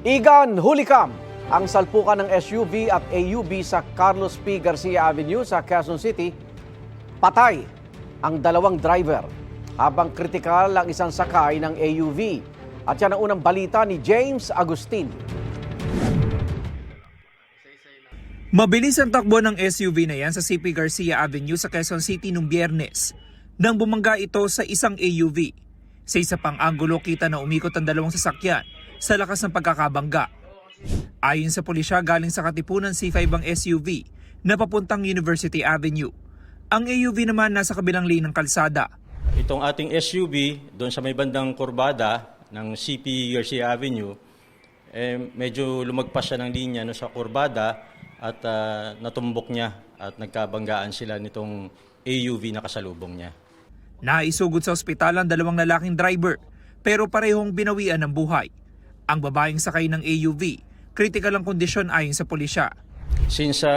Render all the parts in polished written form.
Igan Hulicam ang salpukan ng SUV at AUV sa Carlos P. Garcia Avenue sa Quezon City. Patay ang dalawang driver habang kritikal ang isang sakay ng AUV. At yan ang unang balita ni James Agustin. Mabilis ang takbo ng SUV na yan sa CP Garcia Avenue sa Quezon City noong Biyernes nang bumangga ito sa isang AUV. Sa isa pang anggulo kita na umikot ang dalawang sasakyan sa lakas ng pagkakabangga. Ayon sa pulisya, galing sa Katipunan C5 ang SUV na papuntang University Avenue. Ang AUV naman nasa kabilang lane ng kalsada. Itong ating SUV doon sa may bandang kurbada ng CP Garcia Avenue, medyo lumagpas siya ng linya sa kurbada at natumbok niya at nagkabanggaan sila nitong AUV na kasalubong niya. Naisugod sa ospital ang dalawang lalaking driver pero parehong binawian ng buhay. Ang babaeng sakay ng AUV, critical ang kondisyon ayon sa pulisya. Since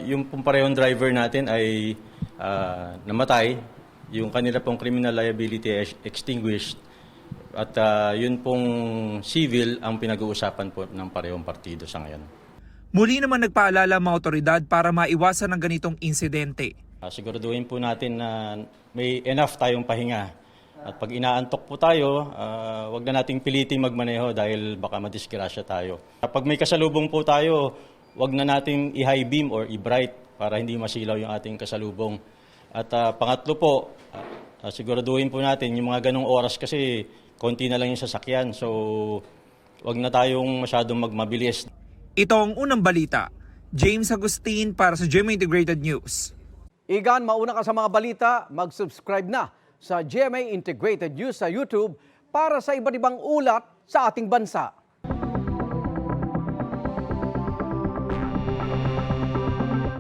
yung parehong driver natin ay namatay, yung kanila pong criminal liability extinguished at yun pong civil ang pinag-uusapan po ng parehong partido sa ngayon. Muli naman nagpaalala ang mga otoridad para maiwasan ang ganitong insidente. Siguraduhin po natin na may enough tayong pahinga. At pag inaantok po tayo, wag na nating piliting magmaneho dahil baka madisgrasya tayo. Kapag may kasalubong po tayo, wag na nating i-high beam or i-bright para hindi masilaw yung ating kasalubong. At pangatlo po, siguraduhin po natin yung mga ganong oras kasi konti na lang yung sasakyan. So wag na tayong masyadong magmabilis. Ito ang unang balita. James Agustin para sa GMA Integrated News. Igan, mauna ka sa mga balita, mag-subscribe na sa GMA Integrated News sa YouTube para sa iba't ibang ulat sa ating bansa.